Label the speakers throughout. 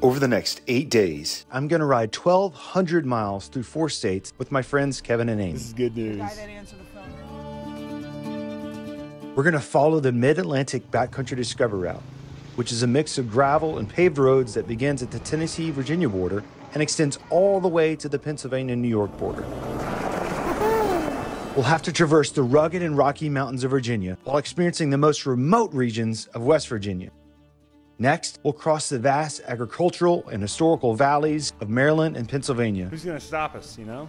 Speaker 1: Over the next 8 days, I'm going to ride 1,200 miles through 4 states with my friends Kevin and Amy.
Speaker 2: This is good news.
Speaker 3: The guy that answered the phone.
Speaker 1: We're going to follow the Mid-Atlantic Backcountry Discovery Route, which is a mix of gravel and paved roads that begins at the Tennessee-Virginia border and extends all the way to the Pennsylvania-New York border. We'll have to traverse the rugged and rocky mountains of Virginia while experiencing the most remote regions of West Virginia. Next, we'll cross the vast agricultural and historical valleys of Maryland and Pennsylvania.
Speaker 2: Who's going to stop us, you know?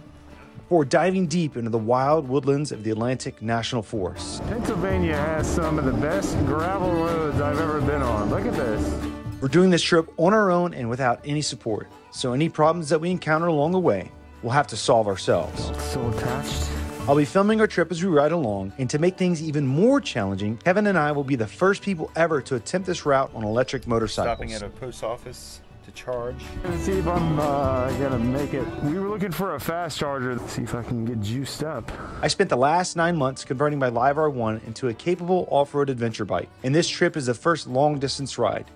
Speaker 1: Before diving deep into the wild woodlands of the Atlantic National Forest.
Speaker 4: Pennsylvania has some of the best gravel roads I've ever been on. Look at this.
Speaker 1: We're doing this trip on our own and without any support, so any problems that we encounter along the way, we'll have to solve ourselves.
Speaker 4: So attached.
Speaker 1: I'll be filming our trip as we ride along, and to make things even more challenging, Kevin and I will be the first people ever to attempt this route on electric motorcycles.
Speaker 2: Stopping at a post office to charge.
Speaker 4: Let's see if I'm gonna make it. We were looking for a fast charger. Let's see if I can get juiced up.
Speaker 1: I spent the last 9 months converting my Live R1 into a capable off-road adventure bike, and this trip is the first long-distance ride.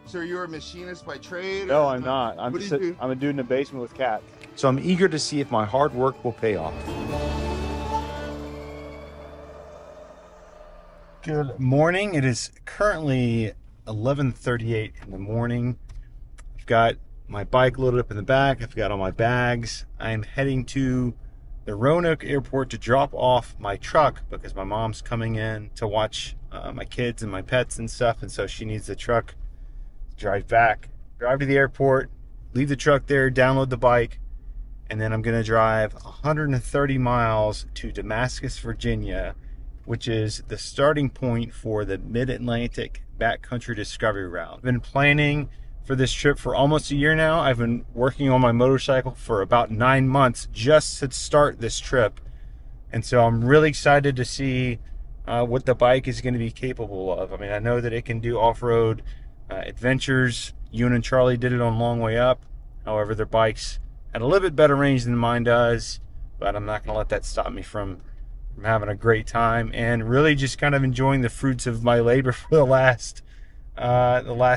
Speaker 5: So you're a machinist by trade?
Speaker 2: No, I'm not. I'm a dude in the basement with cats.
Speaker 1: So I'm eager to see if my hard work will pay off. Good morning. It is currently 11:38 in the morning. I've got my bike loaded up in the back. I've got all my bags. I'm heading to the Roanoke Airport to drop off my truck because my mom's coming in to watch my kids and my pets and stuff, and so she needs the truck to drive back. Drive to the airport, leave the truck there, download the bike, and then I'm going to drive 130 miles to Damascus, Virginia, which is the starting point for the Mid-Atlantic Backcountry Discovery Route. I've been planning for this trip for almost a year now. I've been working on my motorcycle for about 9 months just to start this trip. And so I'm really excited to see what the bike is going to be capable of. I mean, I know that it can do off-road adventures. Ewan and Charlie did it on Long Way Up. However, their bikes at a little bit better range than mine does, but I'm not going to let that stop me from having a great time and really just kind of enjoying the fruits of my labor for the last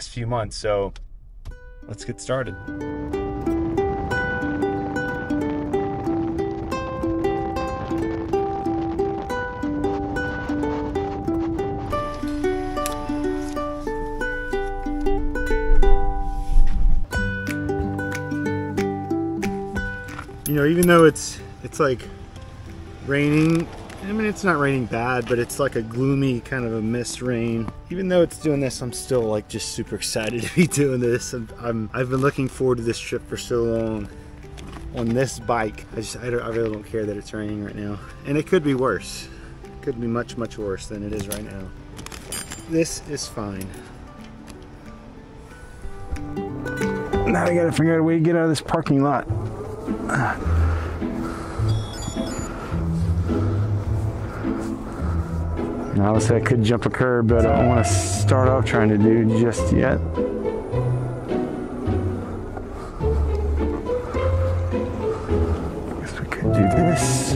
Speaker 1: few months. So let's get started. You know, even though it's like raining, I mean, it's not raining bad, but it's like a gloomy kind of a mist rain. Even though it's doing this, I'm still like just super excited to be doing this. I've been looking forward to this trip for so long on this bike. I really don't care that it's raining right now. And it could be worse. It could be much, much worse than it is right now. This is fine.
Speaker 4: Now I gotta figure out a way to get out of this parking lot. Obviously I could jump a curb, but I don't want to start off trying to do just yet. Guess we could do this.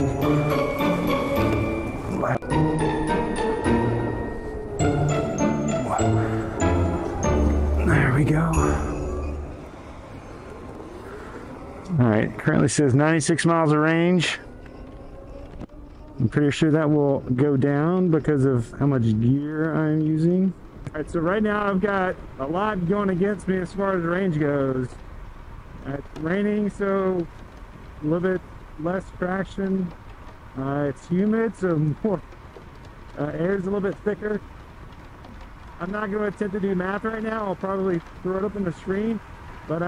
Speaker 4: There we go. Alright, currently says 96 miles of range. I'm pretty sure that will go down because of how much gear I'm using. Alright, so right now I've got a lot going against me as far as range goes. It's raining, so a little bit less traction. It's humid, so more air's a little bit thicker. I'm not going to attempt to do math right now. I'll probably throw it up on the screen, but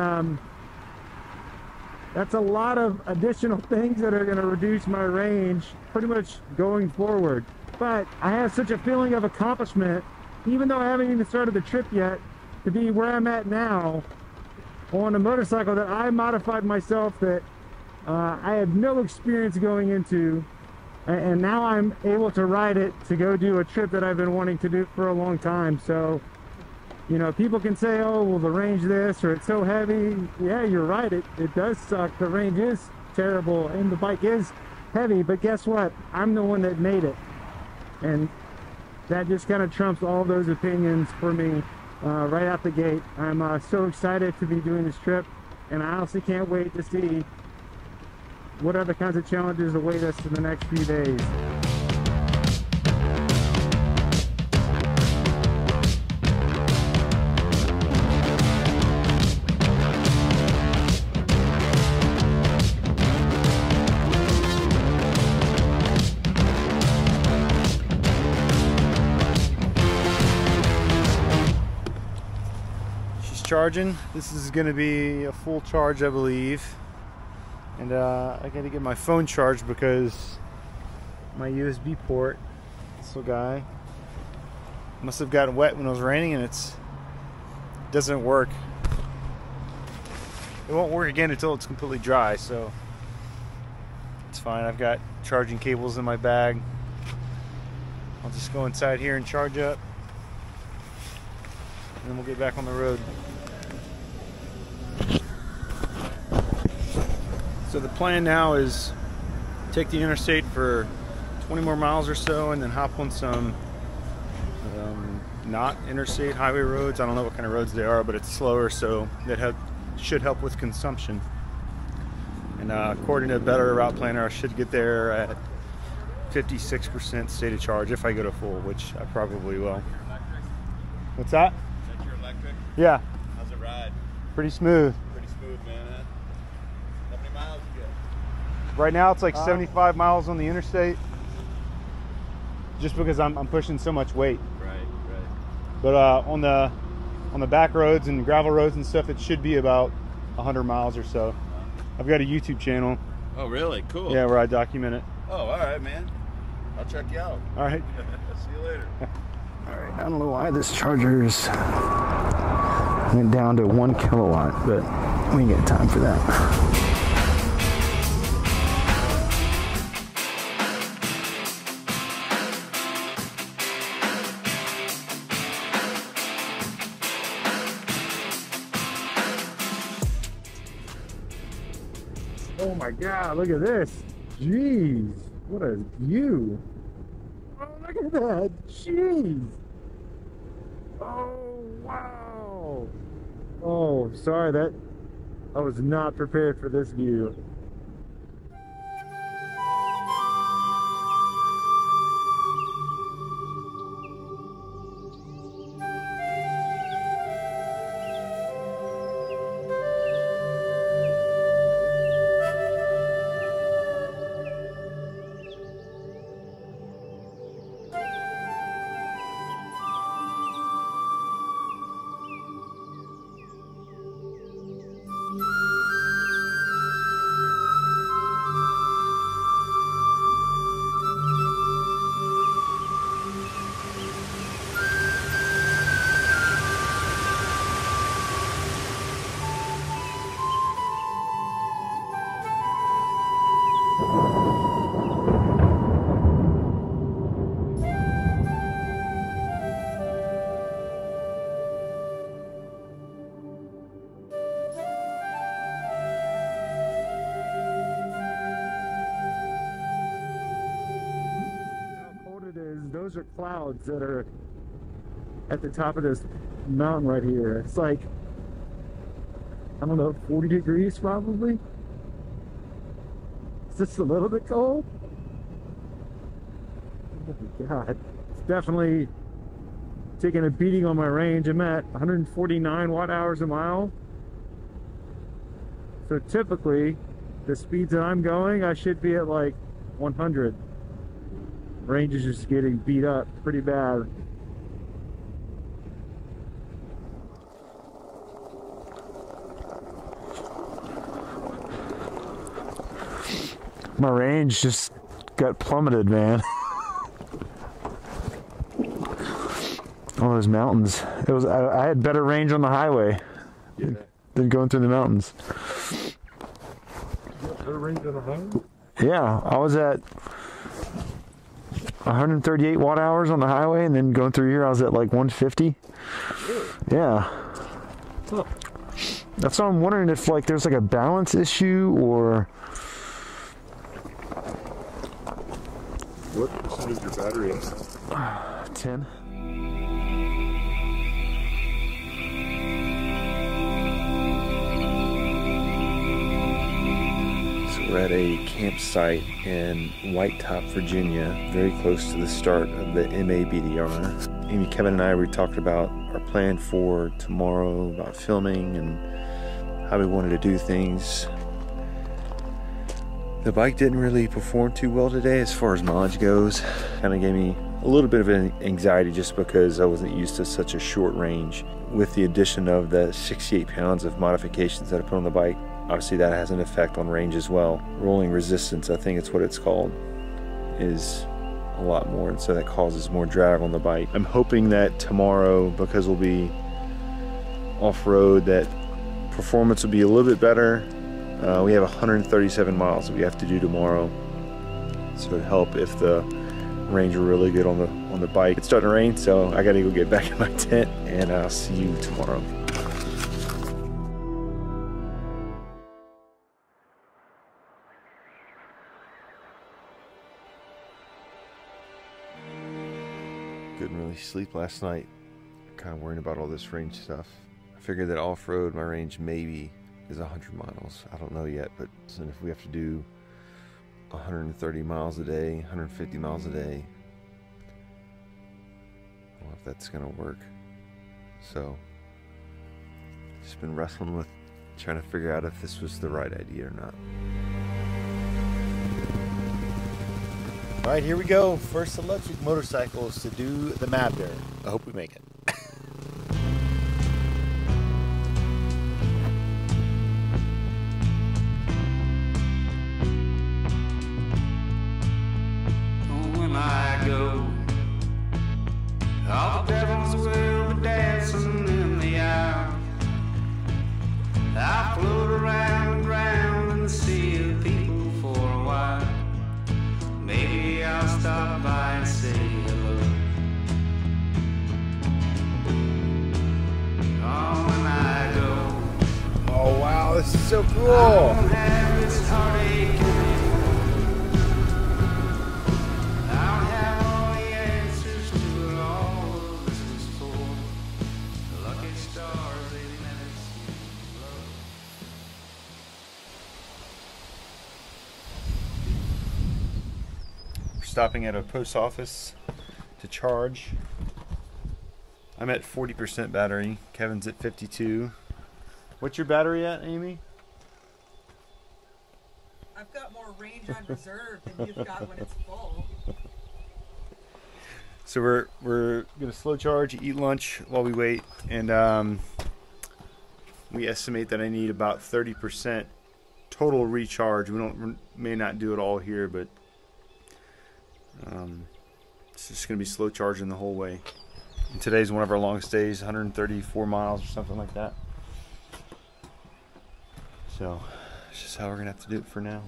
Speaker 4: that's a lot of additional things that are going to reduce my range pretty much going forward. But I have such a feeling of accomplishment, even though I haven't even started the trip yet, to be where I'm at now on a motorcycle that I modified myself, that I had no experience going into, and now I'm able to ride it to go do a trip that I've been wanting to do for a long time. So, you know, people can say, oh, well, the range this, or it's so heavy. Yeah, you're right, it does suck. The range is terrible, and the bike is heavy, but guess what? I'm the one that made it. And that just kind of trumps all those opinions for me. right out the gate. I'm so excited to be doing this trip, and I honestly can't wait to see what other kinds of challenges await us in the next few days.
Speaker 1: Charging. This is going to be a full charge, I believe, and I got to get my phone charged because my USB port, this little guy, must have gotten wet when it was raining, and it doesn't work. It won't work again until it's completely dry, so it's fine. I've got charging cables in my bag. I'll just go inside here and charge up, and then we'll get back on the road. So the plan now is take the interstate for 20 more miles or so, and then hop on some not interstate highway roads. I don't know what kind of roads they are, but it's slower, so that should help with consumption. And according to a better route planner, I should get there at 56% state of charge if I go to full, which I probably will. What's that?
Speaker 5: Is that your electric?
Speaker 1: Yeah.
Speaker 5: How's it ride?
Speaker 1: Pretty smooth.
Speaker 5: Pretty smooth, man. Huh? How many miles you get?
Speaker 1: Right now it's like 75 miles on the interstate, just because I'm pushing so much weight.
Speaker 5: Right.
Speaker 1: But on the back roads and gravel roads and stuff, it should be about 100 miles or so. I've got a YouTube channel.
Speaker 5: Oh, really? Cool.
Speaker 1: Yeah, where I document it.
Speaker 5: Oh, all right, man. I'll check you out.
Speaker 1: All right.
Speaker 5: See you later.
Speaker 1: All right. I don't know why this charger's went down to 1 kilowatt, but we ain't got time for that.
Speaker 4: Oh my God, look at this. Jeez, what a view. Oh, look at that. Jeez. Oh, wow. Oh, sorry, I was not prepared for this view. Those are clouds that are at the top of this mountain right here. It's like, I don't know, 40 degrees probably. It's just a little bit cold. Oh my God. It's definitely taking a beating on my range. I'm at 149 watt hours a mile. So typically, the speeds that I'm going, I should be at like 100. Range is just getting beat up pretty bad. My range just got plummeted, man. All those mountains. I had better range on the highway than going through the mountains.
Speaker 2: You have better range on the highway?
Speaker 4: Yeah, I was at 138 watt hours on the highway, and then going through here I was at like 150.
Speaker 2: Really?
Speaker 4: Yeah.
Speaker 2: Huh.
Speaker 4: That's why I'm wondering if like there's like a balance issue or...
Speaker 2: What percent is your battery at?
Speaker 4: 10.
Speaker 1: We're at a campsite in White Top, Virginia, very close to the start of the MABDR. Amy, Kevin, and I, we talked about our plan for tomorrow, about filming and how we wanted to do things. The bike didn't really perform too well today as far as mileage goes. Kind of gave me a little bit of an anxiety just because I wasn't used to such a short range. With the addition of the 68 pounds of modifications that I put on the bike, obviously that has an effect on range as well. Rolling resistance, I think it's what it's called, is a lot more, and so that causes more drag on the bike. I'm hoping that tomorrow, because we'll be off-road, that performance will be a little bit better. We have 137 miles that we have to do tomorrow, so it'd help if the range were really good on the bike. It's starting to rain, so I gotta go get back in my tent, and I'll see you tomorrow. Couldn't really sleep last night. Kind of worrying about all this range stuff. I figured that off-road my range maybe is 100 miles. I don't know yet, but if we have to do 130 miles a day, 150 miles a day, I don't know if that's gonna work. So just been wrestling with trying to figure out if this was the right idea or not. All right, here we go. First electric motorcycles to do the Mabder. I hope we make it.
Speaker 3: When I go, all the devils will be dancing in the aisle. I float around and round in the sea of people for a while. Maybe I'll stop by and say hello. Oh, when I go,
Speaker 1: Oh wow, this is so
Speaker 3: I
Speaker 1: cool.
Speaker 3: won't have this heartache anymore. I don't have all the answers to it all. This is for the lucky stars they never see blow.
Speaker 1: We're stopping at a post office to charge. I'm at 40% battery. Kevin's at 52. What's your battery at, Amy?
Speaker 6: I've got more range on reserve than you've got when it's full.
Speaker 1: So we're gonna slow charge, eat lunch while we wait, and we estimate that I need about 30% total recharge. We may not do it all here, but it's just gonna be slow charging the whole way. And today's one of our longest days, 134 miles or something like that. So it's just how we're gonna have to do it for now.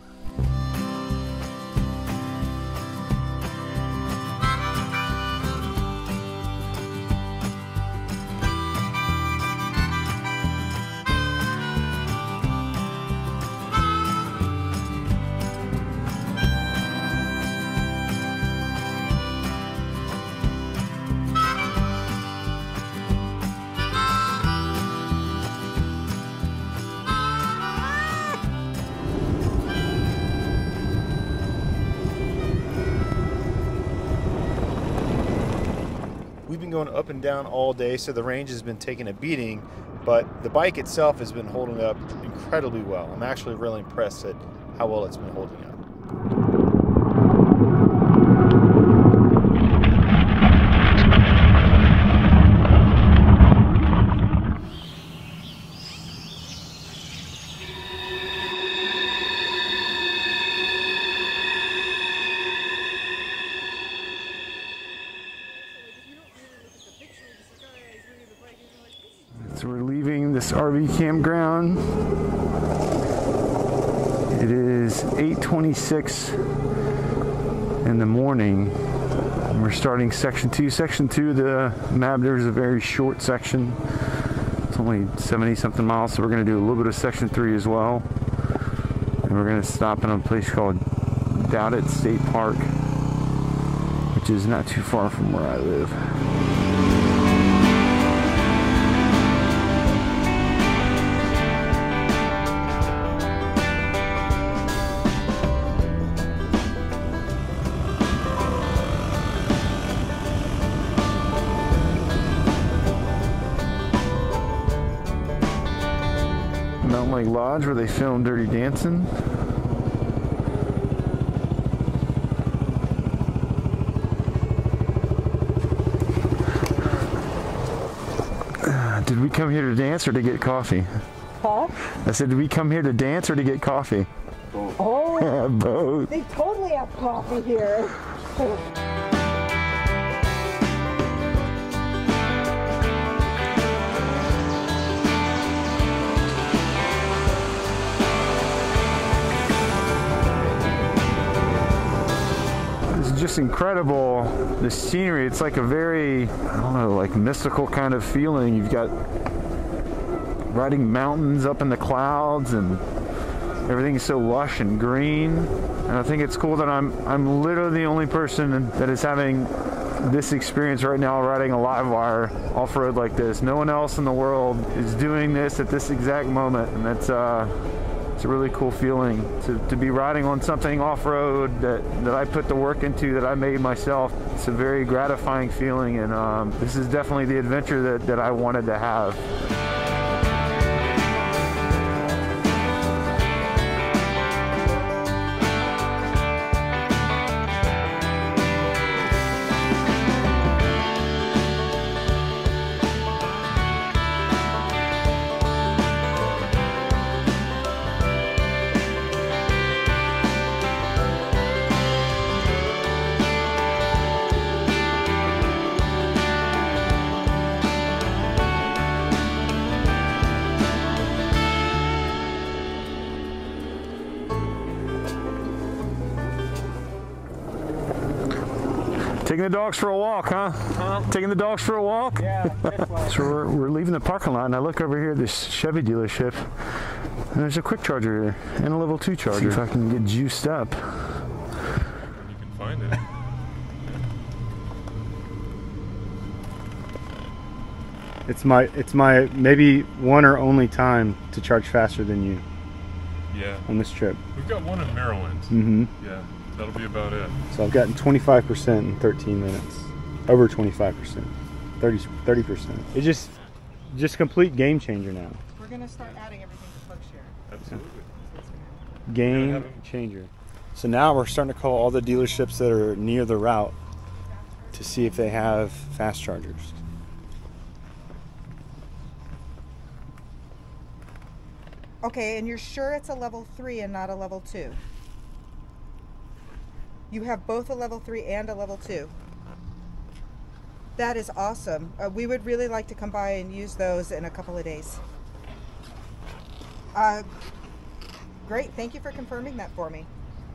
Speaker 1: We've been going up and down all day, so the range has been taking a beating, but the bike itself has been holding up incredibly well. I'm actually really impressed at how well it's been holding up. So we're leaving this RV campground. It is 8:26 in the morning. And we're starting section 2. Section 2 of the Mabder is a very short section. It's only 70 something miles, so we're going to do a little bit of section 3 as well. And we're going to stop in a place called Dowdett State Park, which is not too far from where I live.
Speaker 4: Mountain Lake Lodge where they filmed Dirty Dancing. Did we come here to dance or to get coffee?
Speaker 7: Huh?
Speaker 4: I said, did we come here to dance or to get coffee?
Speaker 7: Oh,
Speaker 4: Both.
Speaker 7: they totally have coffee here.
Speaker 4: It's just incredible, the scenery. It's like a very, I don't know, like mystical kind of feeling. You've got riding mountains up in the clouds and everything's so lush and green. And I think it's cool that I'm literally the only person that is having this experience right now riding a live wire off-road like this. No one else in the world is doing this at this exact moment, and that's it's a really cool feeling to be riding on something off-road that I put the work into, that I made myself. It's a very gratifying feeling, and this is definitely the adventure that I wanted to have. Taking the dogs for a walk, huh? Taking the dogs for a walk?
Speaker 2: Yeah,
Speaker 4: So we're leaving the parking lot, and I look over here at this Chevy dealership, and there's a quick charger here, and a level 2 charger. See if I can get juiced up.
Speaker 2: you can find it.
Speaker 1: It's my maybe one or only time to charge faster than you
Speaker 2: Yeah.
Speaker 1: on this trip.
Speaker 2: We've got one in Maryland.
Speaker 1: Mm-hmm.
Speaker 2: Yeah, that'll be about it.
Speaker 1: So I've gotten 25% in 13 minutes. Over 25%. 30%. It's just complete game changer now.
Speaker 6: We're gonna start adding everything to PlugShare.
Speaker 2: Absolutely.
Speaker 1: Game changer. So now we're starting to call all the dealerships that are near the route to see if they have fast chargers.
Speaker 6: Okay, and you're sure it's a level 3 and not a level 2? You have both a level 3 and a level 2. That is awesome. We would really like to come by and use those in a couple of days. Great, thank you for confirming that for me.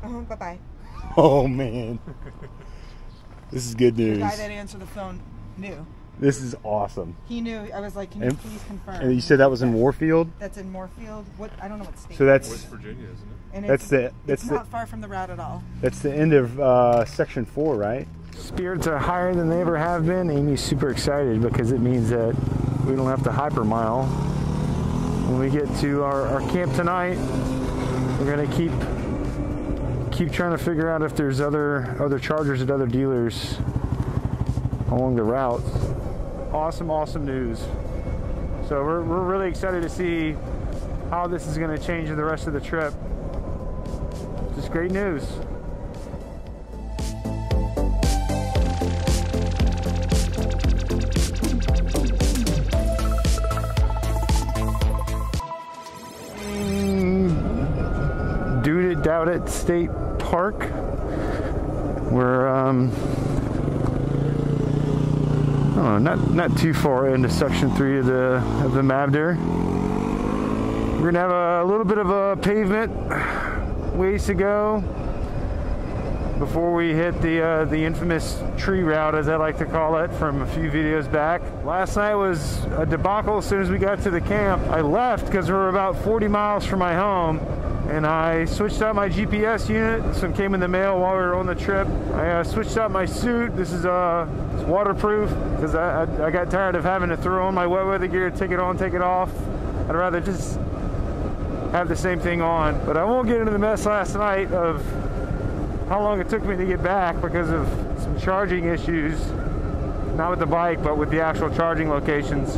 Speaker 6: Bye-bye.
Speaker 1: Oh man. This is good
Speaker 6: The
Speaker 1: news.
Speaker 6: guy that answered the phone knew.
Speaker 1: This is awesome.
Speaker 6: He knew. I was like, can you
Speaker 1: And-
Speaker 6: please confirm?
Speaker 1: And you said that was in Warfield?
Speaker 6: That's in Moorfield. What? I don't know what state.
Speaker 1: So that's
Speaker 2: West Virginia, isn't it?
Speaker 6: And
Speaker 1: that's
Speaker 6: it's not far from the route at all.
Speaker 1: that's the end of section 4, right?
Speaker 4: Spirits are higher than they ever have been. Amy's super excited because it means that we don't have to hypermile. When we get to our camp tonight, we're gonna keep trying to figure out if there's other chargers at other dealers along the route. Awesome news. So we're really excited to see how this is going to change the rest of the trip. Just great news. Dude It Doubt It State Park. We're not too far into section 3 of the Mavder. We're gonna have a little bit of a pavement ways to go before we hit the infamous tree route, as I like to call it, from a few videos back. Last night was a debacle. As soon as we got to the camp, I left because we were about 40 miles from my home, and I switched out my GPS unit. Some came in the mail while we were on the trip. I switched out my suit. This is it's waterproof because I got tired of having to throw on my wet weather gear, take it on, take it off. I'd rather just have the same thing on. But I won't get into the mess last night of how long it took me to get back because of some charging issues. Not with the bike, but with the actual charging locations.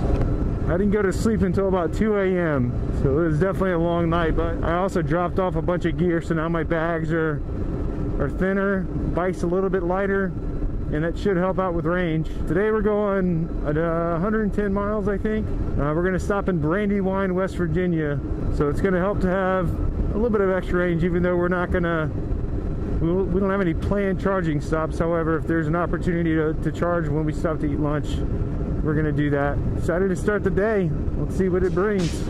Speaker 4: I didn't go to sleep until about 2 a.m. So it was definitely a long night, but I also dropped off a bunch of gear, so now my bags are thinner, bike's a little bit lighter, and that should help out with range. Today we're going at 110 miles, I think. We're gonna stop in Brandywine, West Virginia. So it's gonna help to have a little bit of extra range, even though we don't have any planned charging stops. However, if there's an opportunity to charge when we stop to eat lunch, we're gonna do that. Excited to start the day. Let's see what it brings.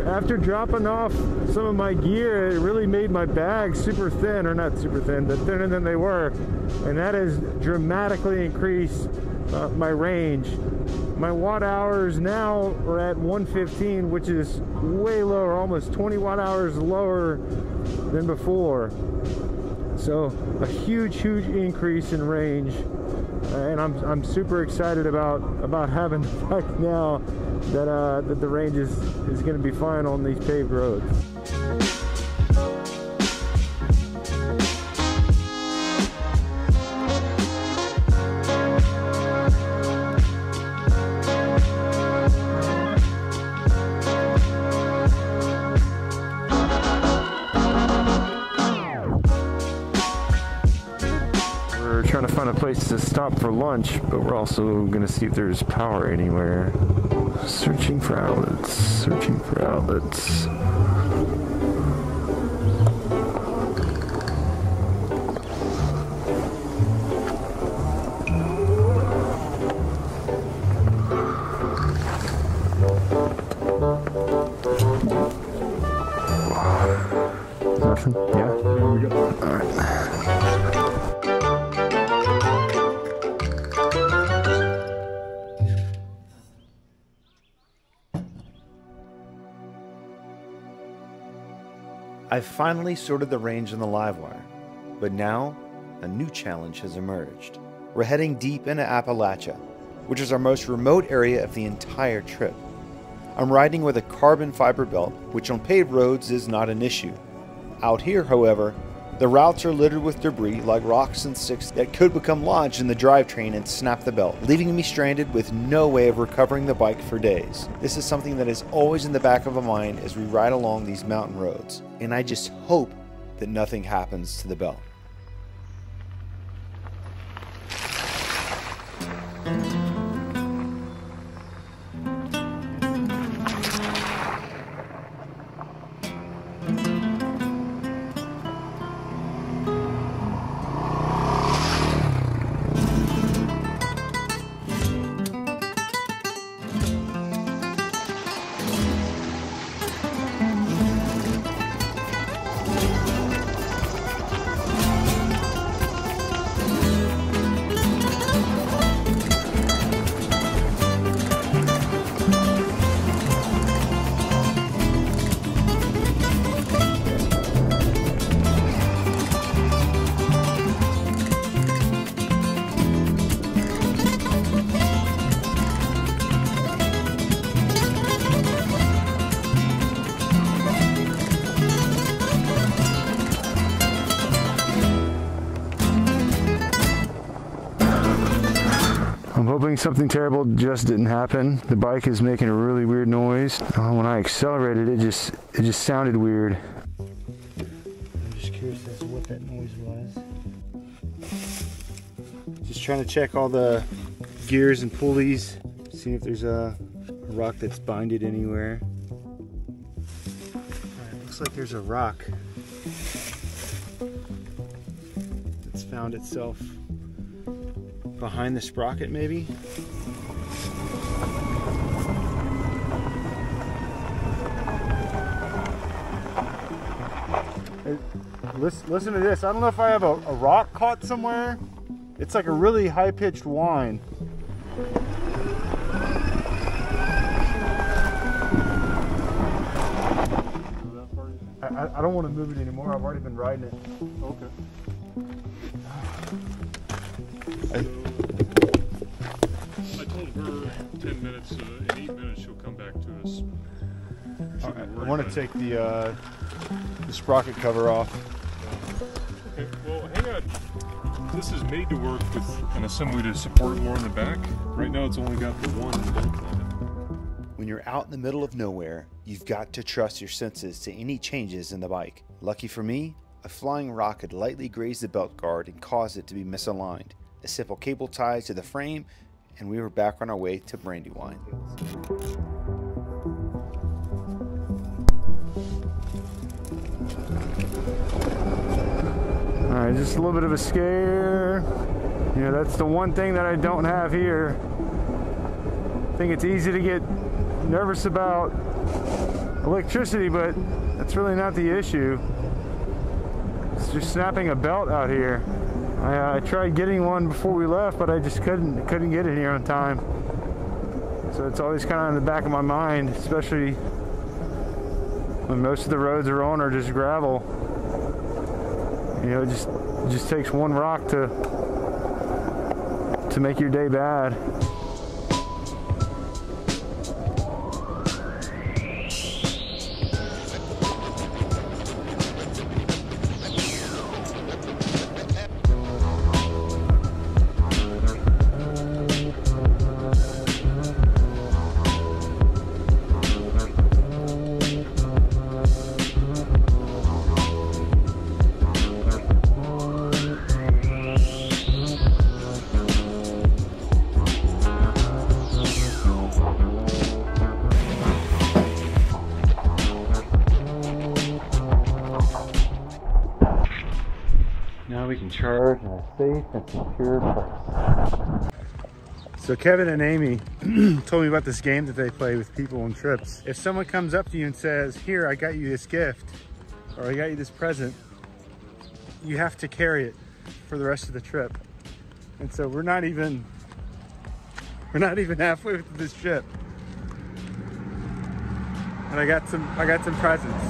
Speaker 4: After dropping off some of my gear, it really made my bags super thin, or not super thin, but thinner than they were, and that has dramatically increased my range. My watt hours now are at 115, which is way lower, almost 20 watt hours lower than before. So a huge increase in range, and I'm super excited about having the bike now that the range is going to be fine on these paved roads. We're trying to find a place to stop for lunch, but we're also going to see if there's power anywhere. Searching for outlets, searching for outlets. Nothing? Yeah? There we go. All right.
Speaker 8: I've finally sorted the range on the Livewire, but now a new challenge has emerged. We're heading deep into Appalachia, which is our most remote area of the entire trip. I'm riding with a carbon fiber belt, which on paved roads is not an issue. Out here, however, the routes are littered with debris like rocks and sticks that could become lodged in the drivetrain and snap the belt, leaving me stranded with no way of recovering the bike for days. This is something that is always in the back of my mind as we ride along these mountain roads, and I just hope that nothing happens to the belt. I'm hoping something terrible just didn't happen. The bike is making a really weird noise. When I accelerated, it just sounded weird. I'm just curious as to what that noise was. Just trying to check all the gears and pulleys, see if there's a rock that's binded anywhere. Alright, looks like there's a rock that's found itself behind the sprocket, maybe. Hey, listen to this. I don't know if I have a rock caught somewhere. It's like a really high-pitched whine. I don't want to move it anymore. I've already been riding it.
Speaker 2: Okay. I told her to 10 minutes, in 8 minutes, she'll come back to us.
Speaker 1: All right, I want to take the sprocket cover off.
Speaker 2: Okay, well, hang on. This is made to work with an assembly to support it more in the back. Right now, it's only got the one bolt on it.
Speaker 8: When you're out in the middle of nowhere, you've got to trust your senses to any changes in the bike. Lucky for me, a flying rock had lightly grazed the belt guard and caused it to be misaligned. A simple cable tie to the frame, and we were back on our way to Brandywine.
Speaker 4: Alright, just a little bit of a scare. You know, that's the one thing that I don't have here. I think it's easy to get nervous about electricity, but that's really not the issue. It's just snapping a belt out here. I tried getting one before we left, but I just couldn't get it here on time. So it's always kind of in the back of my mind, especially when most of the roads are on are just gravel. You know, it just takes one rock to make your day bad. Now we can charge in a safe and secure place. So Kevin and Amy told me about this game that they play with people on trips. If someone comes up to you and says, "Here, I got you this gift," or "I got you this present," you have to carry it for the rest of the trip. And so we're not even halfway through this trip. And I got some presents.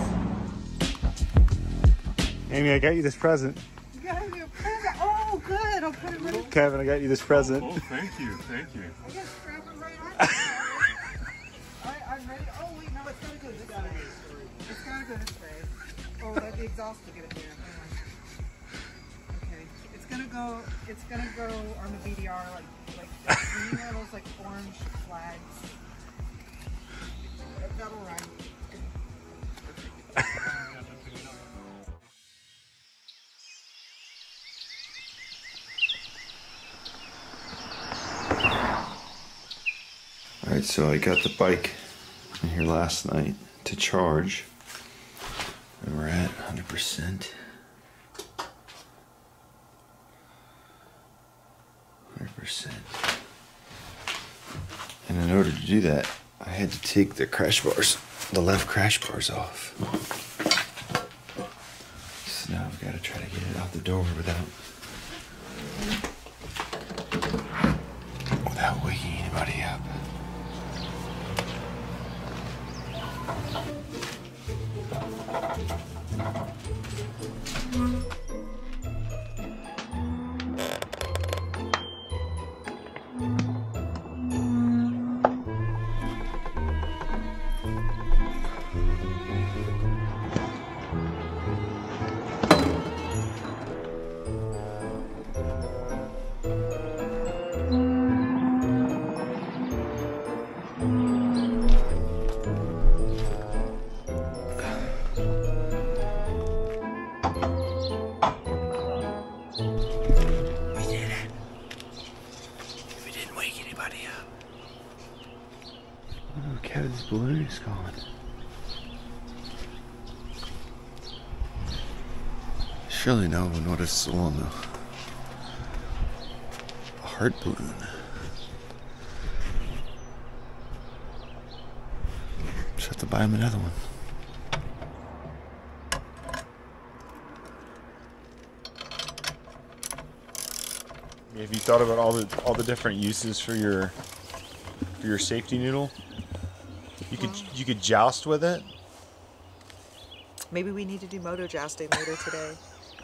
Speaker 4: Amy, I got you this present.
Speaker 6: You got me a present. Oh, good. I'll put it right.
Speaker 4: Kevin, I got you this present.
Speaker 2: Oh, thank you, thank you.
Speaker 6: I guess grab it right on. I'm ready. Oh wait, no, it's gotta go this way. It's gotta go this way. Oh, the exhaust will get it there. Okay, it's gonna go on the BDR like you know those like orange flags. That'll run.
Speaker 8: Alright, so I got the bike in here last night to charge. And we're at 100%. 100%. And in order to do that, I had to take the crash bars, the left crash bars off. So now I've got to try to get it out the door without waking anybody up. Oh, Kevin's balloon is gone. Surely no one would have stolen a heart balloon. Just have to buy him another one.
Speaker 1: Have you thought about all the different uses for your safety noodle? You could joust with it.
Speaker 6: Maybe we need to do moto jousting later today.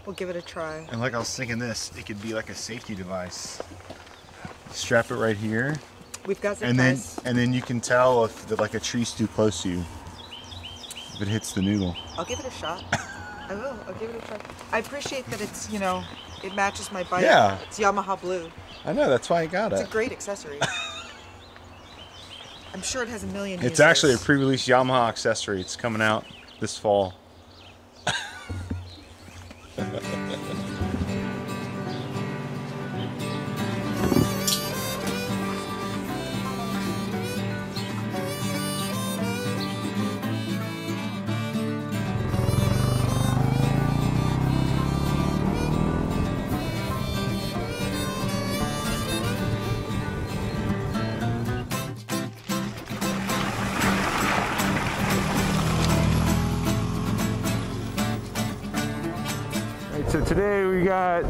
Speaker 6: We'll give it a try.
Speaker 1: And like I was thinking this, it could be like a safety device. Strap it right here,
Speaker 6: We've got zip
Speaker 1: and
Speaker 6: ties.
Speaker 1: then you can tell if like a tree's too close to you. If it hits the noodle.
Speaker 6: I'll give it a shot. I will. I'll give it a try. I appreciate that it's, you know, it matches my bike.
Speaker 1: Yeah.
Speaker 6: It's Yamaha blue.
Speaker 1: I know, that's why I got
Speaker 6: It's
Speaker 1: it.
Speaker 6: a great accessory. I'm sure it has a million
Speaker 1: It's
Speaker 6: uses.
Speaker 1: actually a pre-release Yamaha accessory. It's coming out this fall.
Speaker 4: So today we got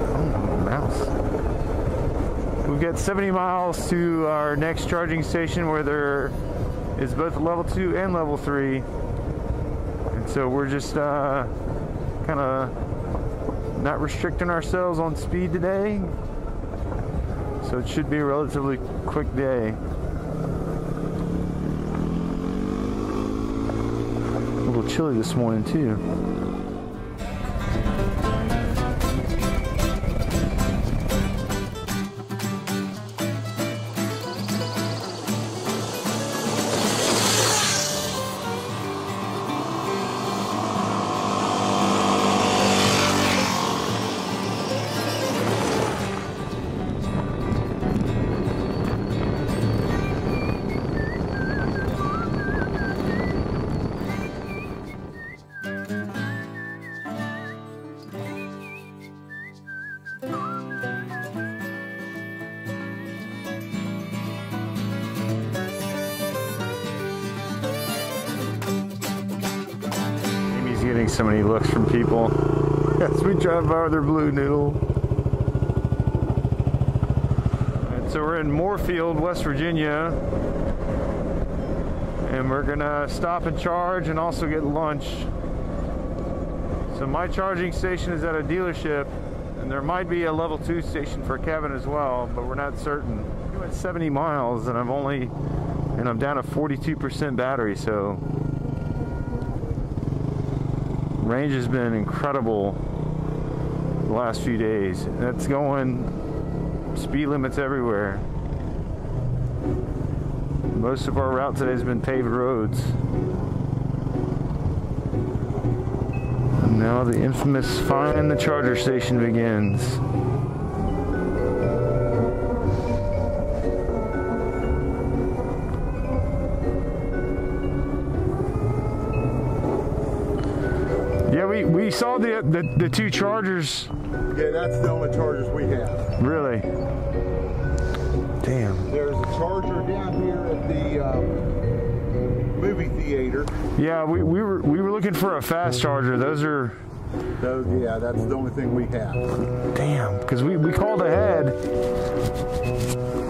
Speaker 4: We've got 70 miles to our next charging station where there is both level 2 and level 3. And so we're just kind of not restricting ourselves on speed today. So it should be a relatively quick day. A little chilly this morning too. Getting so many looks from people as we drive by their blue noodle. And so we're in Moorefield, West Virginia, and we're gonna stop and charge and also get lunch. So my charging station is at a dealership, and there might be a level 2 station for Kevin as well, but we're not certain. We went 70 miles and I'm down to 42% battery, so range has been incredible the last few days. That's going speed limits everywhere. Most of our route today has been paved roads. And now the infamous find the charger station begins. Yeah, we saw the two chargers.
Speaker 5: Yeah, that's the only chargers we have.
Speaker 4: Really? Damn.
Speaker 5: There's a charger down here at the movie theater.
Speaker 4: Yeah, we were looking for a fast charger. Those,
Speaker 5: yeah, that's the only thing we have.
Speaker 4: damn, because we called ahead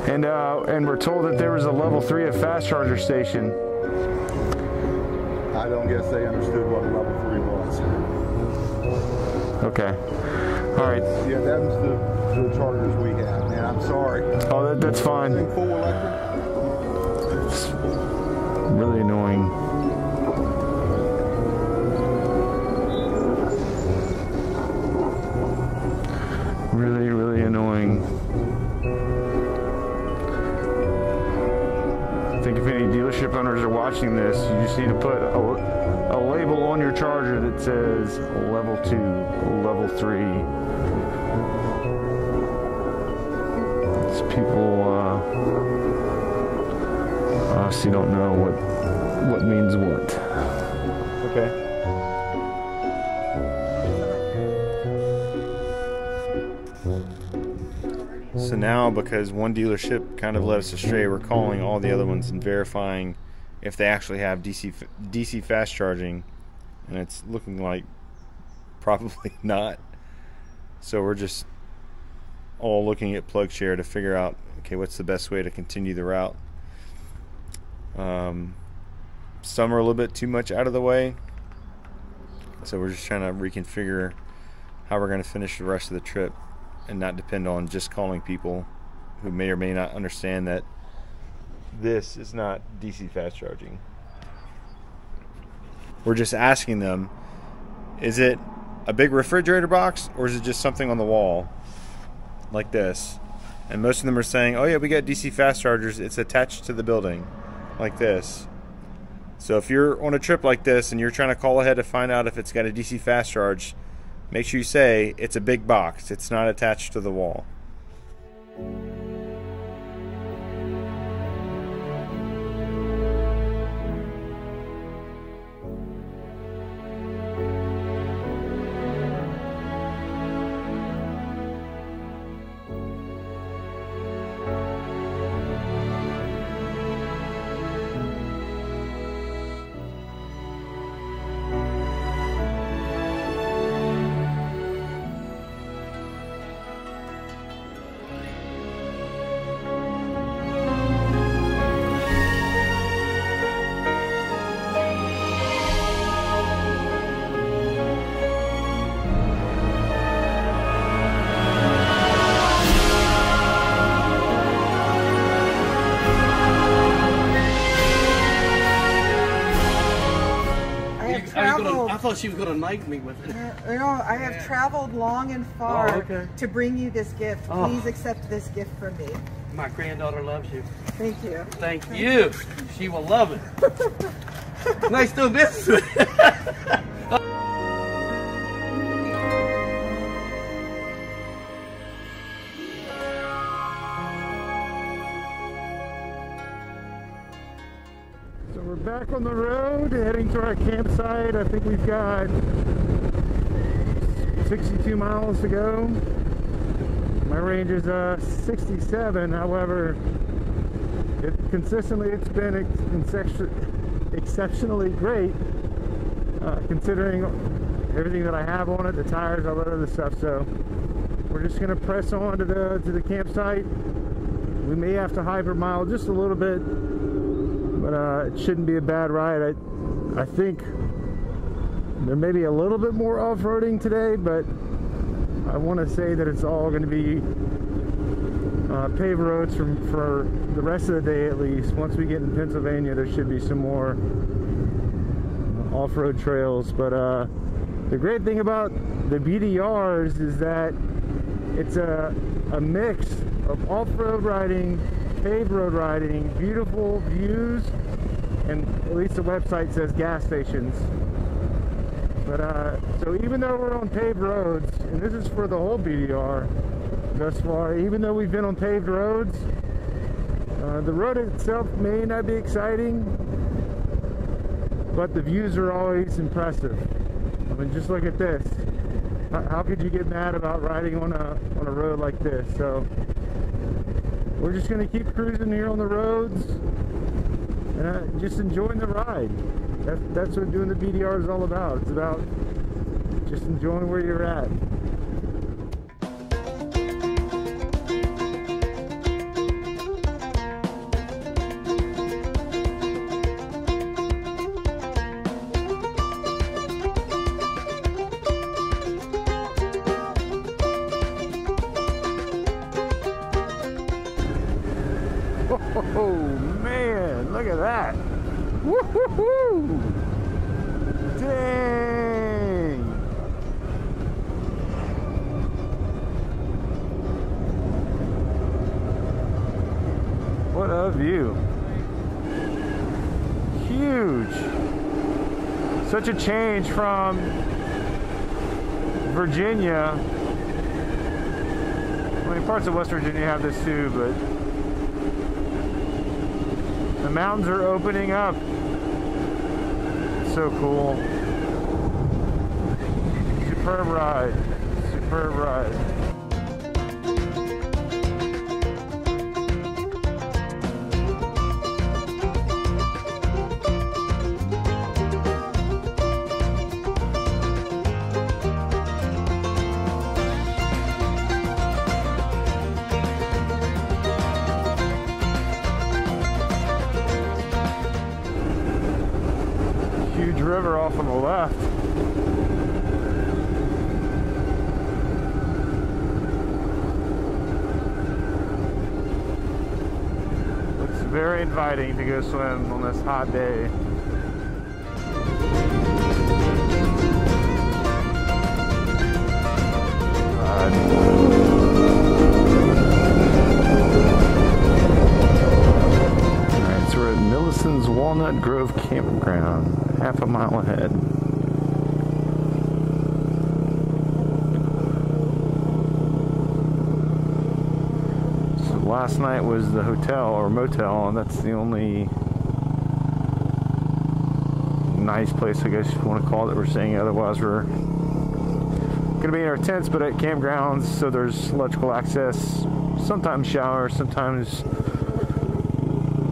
Speaker 4: and we're told that there was a level 3 of fast charger station.
Speaker 5: I don't guess they understood what level 3 was.
Speaker 4: Okay. All right.
Speaker 5: Yeah, that was the chargers we have, man. I'm sorry.
Speaker 4: Oh, that's fine.
Speaker 5: Anything full electric?
Speaker 4: It's really annoying. Really, really annoying. I think if any dealership owners are watching this, you just need to put a label on your charger that says level 2, level 3. It's people obviously don't know what means what. Okay.
Speaker 1: So now, because one dealership kind of led us astray, we're calling all the other ones and verifying if they actually have DC fast charging, and it's looking like probably not. So we're just all looking at PlugShare to figure out, okay, what's the best way to continue the route. Some are a little bit too much out of the way, so we're just trying to reconfigure how we're going to finish the rest of the trip and not depend on just calling people who may or may not understand that this is not DC fast charging. We're just asking them, is it a big refrigerator box or is it just something on the wall like this? And most of them are saying, oh yeah, we got DC fast chargers, it's attached to the building like this. So if you're on a trip like this and you're trying to call ahead to find out if it's got a DC fast charge, make sure you say it's a big box, it's not attached to the wall.
Speaker 9: I thought she was going to knife me with it.
Speaker 6: No, I have traveled long and far to bring you this gift.
Speaker 9: Oh.
Speaker 6: Please accept this gift from me.
Speaker 9: My granddaughter loves you.
Speaker 6: Thank you.
Speaker 9: Thank you. She will love it. Nice doing business with you.
Speaker 4: So we're back on the road, heading to our campsite. I think we've got 62 miles to go. My range is 67. However, consistently it's been exceptionally great, considering everything that I have on it, the tires, all that other stuff. So we're just going to press on to the campsite. We may have to hypermile just a little bit, but it shouldn't be a bad ride. I think there may be a little bit more off-roading today, but I want to say that it's all going to be paved roads for the rest of the day at least. Once we get in Pennsylvania, there should be some more off-road trails. But the great thing about the BDRs is that it's a mix of off-road riding, paved road riding, beautiful views, and at least the website says gas stations. But so even though we're on paved roads, and this is for the whole BDR thus far, even though we've been on paved roads, the road itself may not be exciting, but the views are always impressive. I mean, just look at this. How could you get mad about riding on a road like this? So we're just going to keep cruising here on the roads and just enjoying the ride. That's what doing the BDR is all about. It's about just enjoying where you're at. Oh man, look at that. Woo-hoo-hoo! Dang! What a view. Huge. Such a change from Virginia. I mean, parts of West Virginia have this too, but the mountains are opening up. So cool. Superb ride. Superb ride. Huge river off on the left. Looks very inviting to go swim on this hot day. Alright, so we're at Millicent's Walnut Grove Campground, half a mile ahead. So last night was the hotel or motel, and that's the only nice place, I guess you want to call it, that we're staying. Otherwise we're going to be in our tents, but at campgrounds, so there's electrical access, sometimes showers, sometimes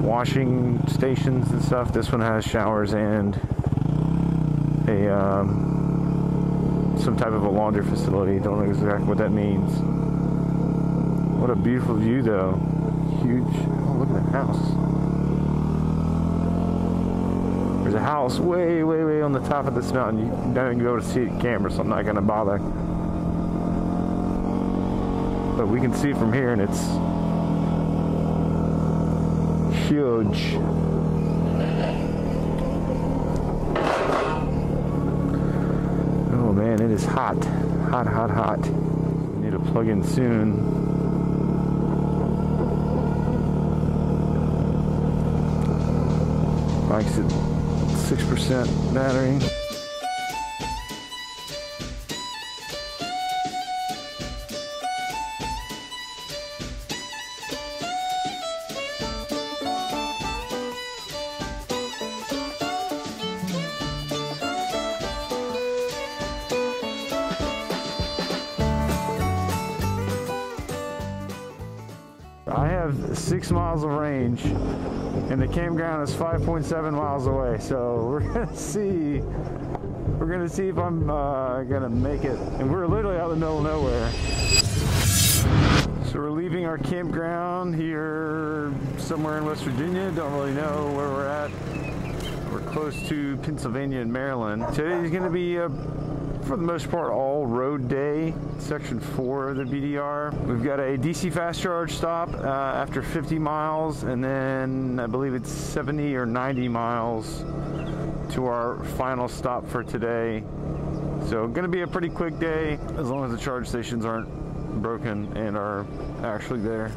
Speaker 4: washing stations and stuff. This one has showers and a some type of a laundry facility. Don't know exactly what that means. What a beautiful view though. Huge. Oh, look at that house. There's a house way, way, way on the top of this mountain. You don't even be able to see it in camera, so I'm not going to bother. But we can see it from here, and it's huge. Oh man, it is hot. Hot, hot, hot. Need to plug in soon. Bike's at 6% battery. I have 6 miles of range, and the campground is 5.7 miles away. So we're gonna see. We're gonna see if I'm gonna make it. And we're literally out in the middle of nowhere. So we're leaving our campground here somewhere in West Virginia. Don't really know where we're at. We're close to Pennsylvania and Maryland. Today's gonna be for the most part all road day, section 4 of the BDR. We've got a DC fast charge stop after 50 miles, and then I believe it's 70 or 90 miles to our final stop for today. So gonna be a pretty quick day, as long as the charge stations aren't broken and are actually there.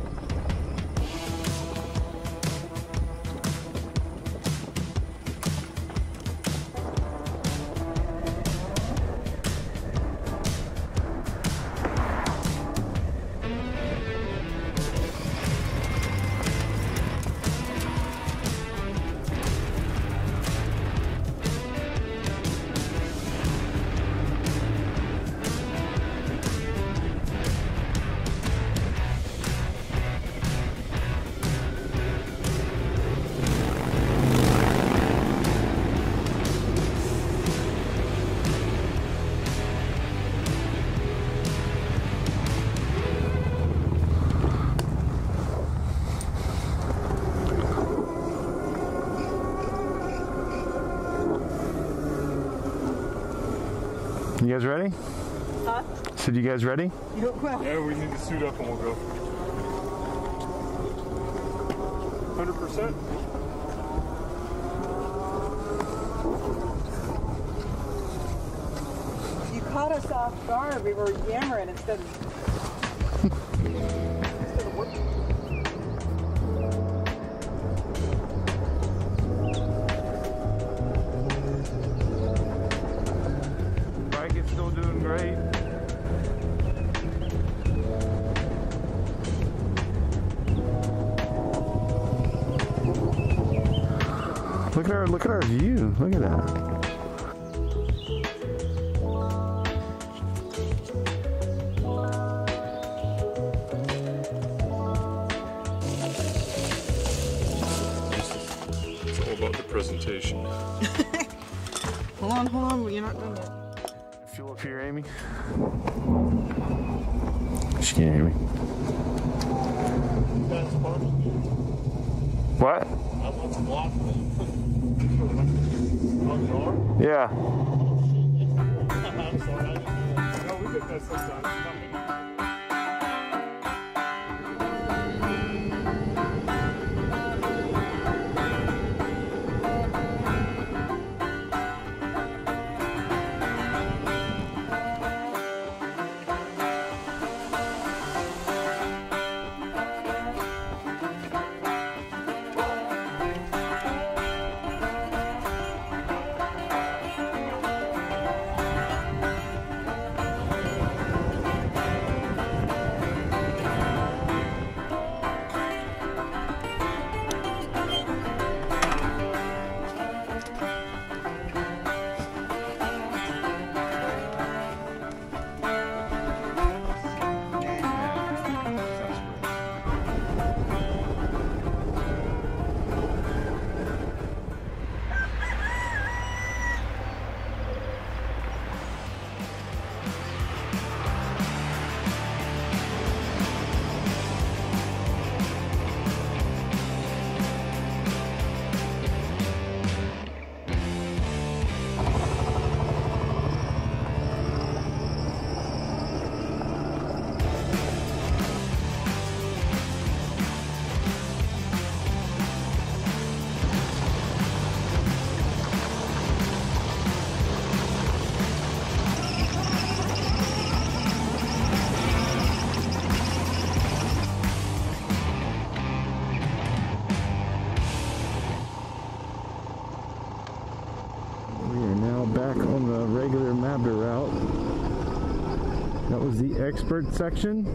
Speaker 4: You guys ready?
Speaker 6: Huh?
Speaker 4: Said you guys ready?
Speaker 2: Yeah, we need to suit up and we'll go. 100%?
Speaker 6: You caught us off guard. We were yammering instead of working.
Speaker 4: Bike is still doing great. Look at our view. Look at that.
Speaker 2: It's all about the presentation.
Speaker 6: Hold on, you're not done yet.
Speaker 4: Fuel up here, Amy. She can't hear me. What? Yeah.
Speaker 2: I'm sorry. No, we did that sometimes.
Speaker 4: That was the expert section.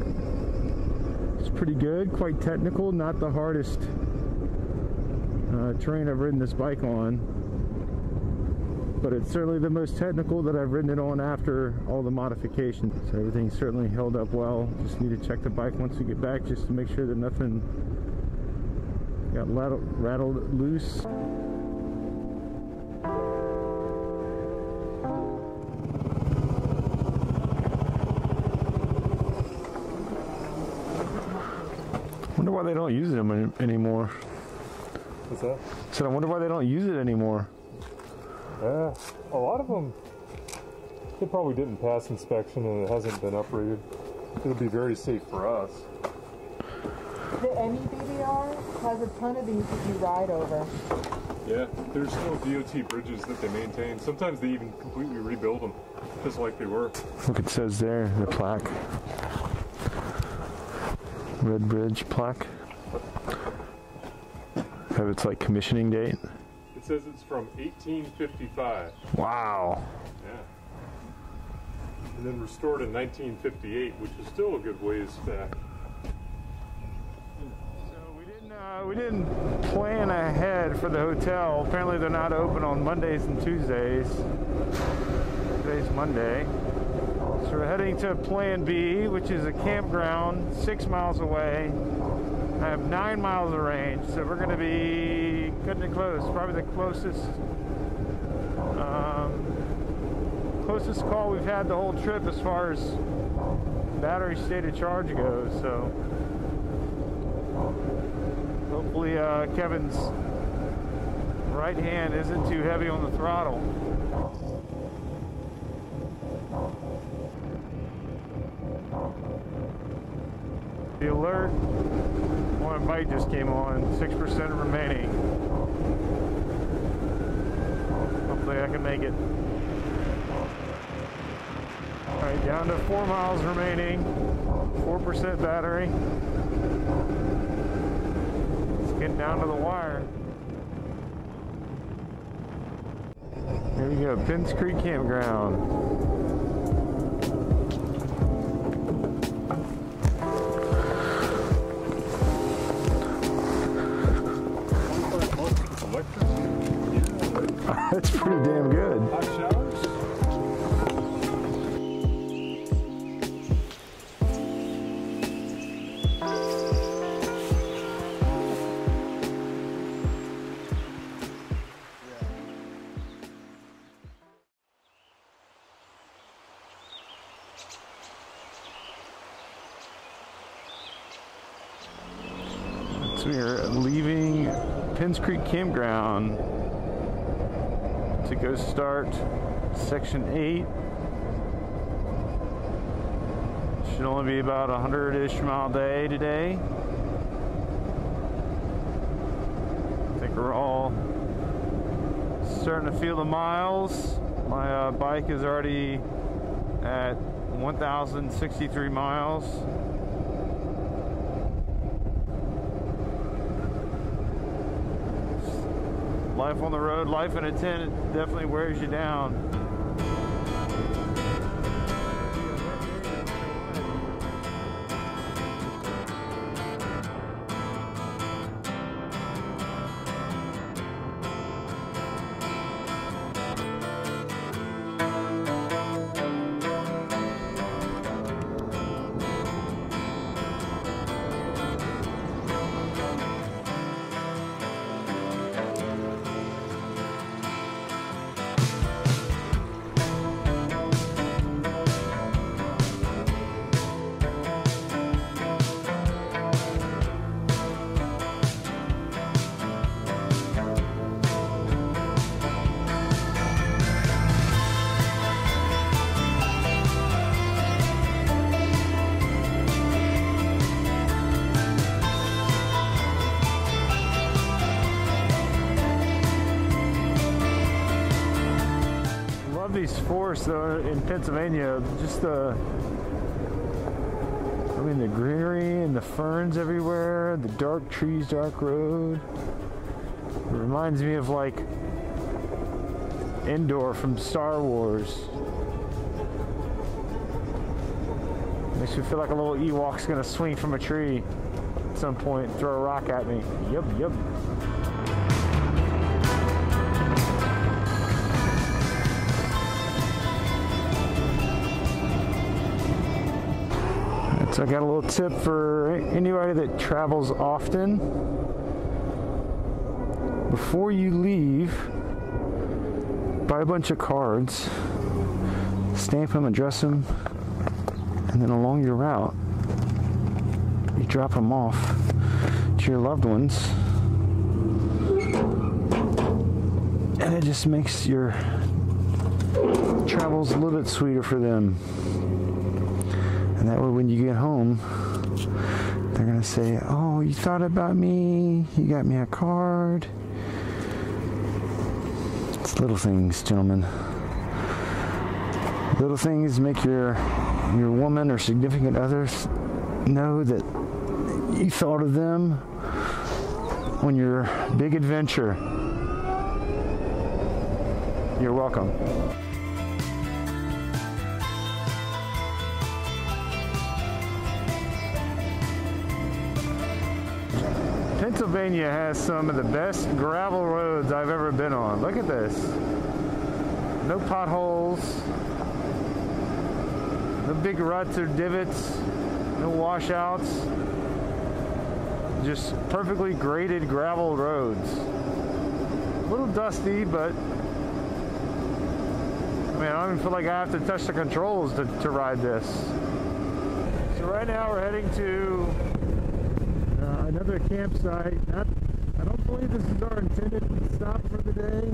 Speaker 4: It's pretty good, quite technical, not the hardest terrain I've ridden this bike on, but it's certainly the most technical that I've ridden it on after all the modifications. So everything certainly held up well. Just need to check the bike once we get back just to make sure that nothing got rattled loose. Wonder why they don't use them anymore.
Speaker 2: What's that?
Speaker 4: So I wonder why they don't use it anymore.
Speaker 2: Yeah, a lot of them, they probably didn't pass inspection and it hasn't been uprated. It'll be very safe for us.
Speaker 6: The ME BBR has a ton of these that you ride over.
Speaker 2: Yeah, there's still DOT bridges that they maintain. Sometimes they even completely rebuild them, just like they were.
Speaker 4: Look, it says there, the plaque. Red Bridge plaque. Have its like commissioning date?
Speaker 2: It says it's from 1855.
Speaker 4: Wow.
Speaker 2: Yeah. And then restored in 1958, which is still a good ways back.
Speaker 4: So we didn't plan ahead for the hotel. Apparently they're not open on Mondays and Tuesdays. Today's Monday. So we're heading to Plan B, which is a campground 6 miles away. I have 9 miles of range, so we're going to be cutting it close. Probably the closest call we've had the whole trip as far as battery state of charge goes. So hopefully Kevin's right hand isn't too heavy on the throttle. The alert on my bike just came on, 6% remaining. Hopefully I can make it. Alright, down to 4 miles remaining, 4% battery. It's getting down to the wire. Here we go, Penns Creek Campground. That's pretty damn good.
Speaker 2: Hot showers?
Speaker 4: So we are leaving Penns Creek Campground to go start section 8. Should only be about 100-ish mile day today. I think we're all starting to feel the miles. My bike is already at 1,063 miles. Life on the road, life in a tent, it definitely wears you down. These forests though in Pennsylvania, just the greenery and the ferns everywhere, the dark trees, dark road. It reminds me of like Endor from Star Wars. Makes me feel like a little Ewok's gonna swing from a tree at some point and throw a rock at me. Yep, yep. Alright, so I got a little tip for anybody that travels often. Before you leave, buy a bunch of cards, stamp them, address them, and then along your route, you drop them off to your loved ones. And it just makes your travels a little bit sweeter for them. And that way when you get home, they're gonna say, oh, you thought about me, you got me a card. It's little things, gentlemen. Little things make your woman or significant others know that you thought of them on your big adventure. You're welcome. Pennsylvania has some of the best gravel roads I've ever been on. Look at this. No potholes, no big ruts or divots, no washouts. Just perfectly graded gravel roads. A little dusty, but I mean, I don't even feel like I have to touch the controls to ride this. So right now we're heading to another campsite. I don't believe this is our intended stop for the day,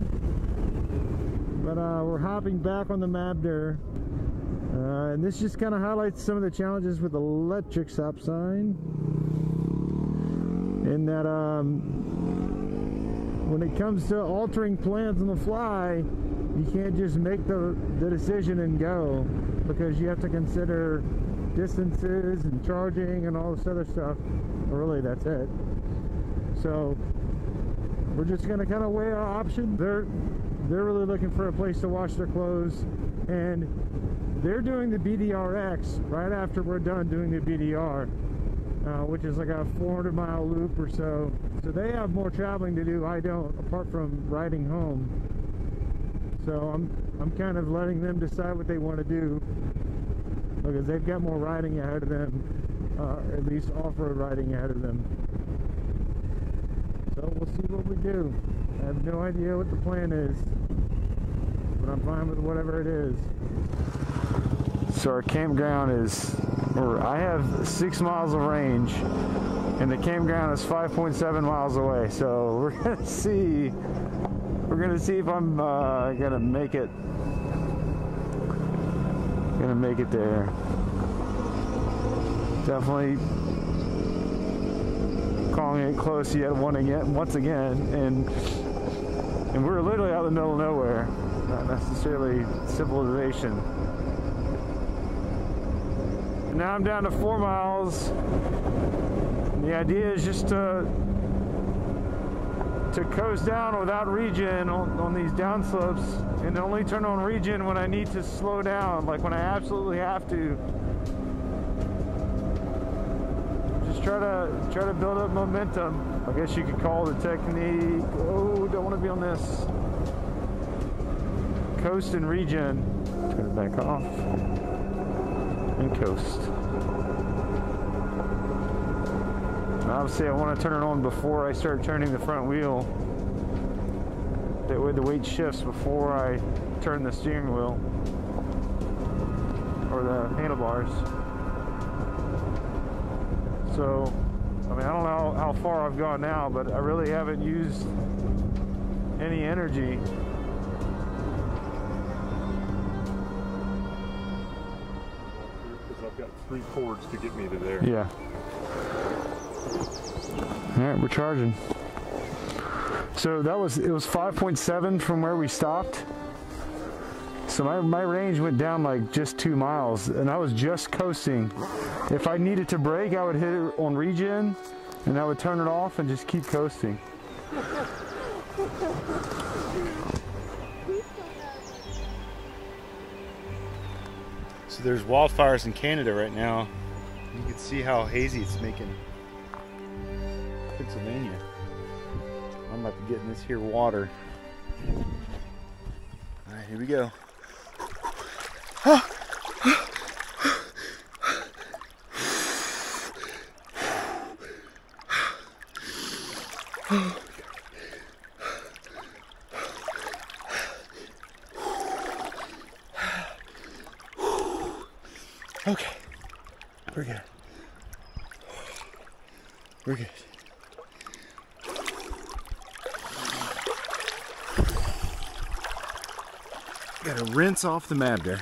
Speaker 4: but we're hopping back on the map there. And this just kind of highlights some of the challenges with electric stop sign. In that when it comes to altering plans on the fly, you can't just make the decision and go, because you have to consider distances and charging and all this other stuff. Really, that's it. So we're just going to kind of weigh our options. They're really looking for a place to wash their clothes, and they're doing the BDRX right after we're done doing the BDR, which is like a 400-mile loop or so. So they have more traveling to do. I don't, apart from riding home. So I'm kind of letting them decide what they want to do, because they've got more riding ahead of them, at least off-road riding ahead of them. So we'll see what we do. I have no idea what the plan is, but I'm fine with whatever it is. So our campground is, or I have 6 miles of range, and the campground is 5.7 miles away. So we're gonna see. We're gonna see if I'm gonna make it. Gonna make it there. Definitely calling it close yet once again, and we're literally out in the middle of nowhere, not necessarily civilization. And now I'm down to 4 miles. And the idea is just to coast down without regen on these downslopes, and only turn on regen when I need to slow down, like when I absolutely have to. Just try to build up momentum. I guess you could call the technique. Oh, don't want to be on this. Coast and regen. Turn it back off and coast. And obviously I want to turn it on before I start turning the front wheel. That way the weight shifts before I turn the steering wheel or the handlebars. So, I mean, I don't know how far I've gone now, but I really haven't used any energy.
Speaker 2: Because I've got 3 cords to get me to there.
Speaker 4: Yeah. All right, we're charging. So it was 5.7 from where we stopped. So my range went down like just 2 miles, and I was just coasting. If I needed to brake, I would hit it on regen, and I would turn it off and just keep coasting.
Speaker 1: So there's wildfires in Canada right now. You can see how hazy it's making Pennsylvania. I'm about to get in this here water. All right, here we go. Okay, we're good. We're good. Gotta rinse off the Mabder.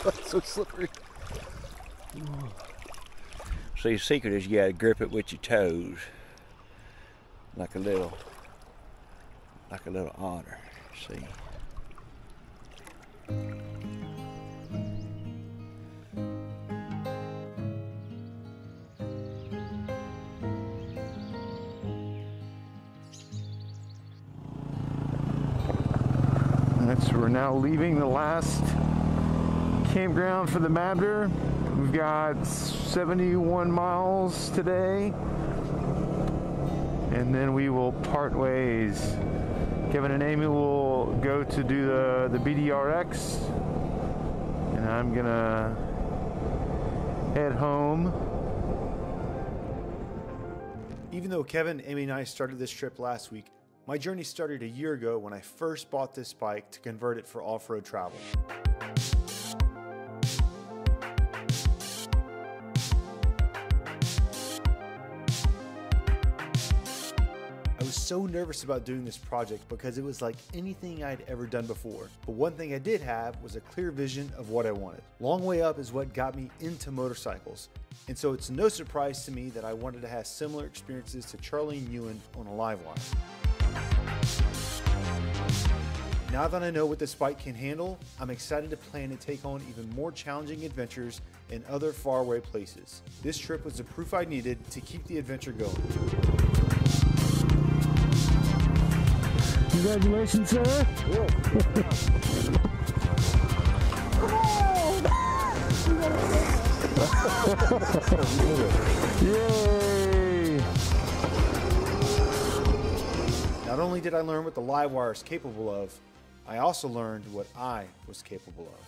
Speaker 1: It's so slippery.
Speaker 10: So your secret is you gotta grip it with your toes, like a little otter. See.
Speaker 4: So we're now leaving the last campground for the Mabder. We've got 71 miles today, and then we will part ways. Kevin and Amy will go to do the BDRX, and I'm gonna head home.
Speaker 8: Even though Kevin, Amy, and I started this trip last week, my journey started a year ago when I first bought this bike to convert it for off-road travel. I was so nervous about doing this project because it was like anything I'd ever done before. But one thing I did have was a clear vision of what I wanted. Long Way Up is what got me into motorcycles. And so it's no surprise to me that I wanted to have similar experiences to Charlie and Ewan on a live wire. Now that I know what this bike can handle, I'm excited to plan to take on even more challenging adventures in other faraway places. This trip was the proof I needed to keep the adventure going.
Speaker 4: Congratulations, sir. Yay!
Speaker 8: Not only did I learn what the live wire is capable of, I also learned what I was capable of.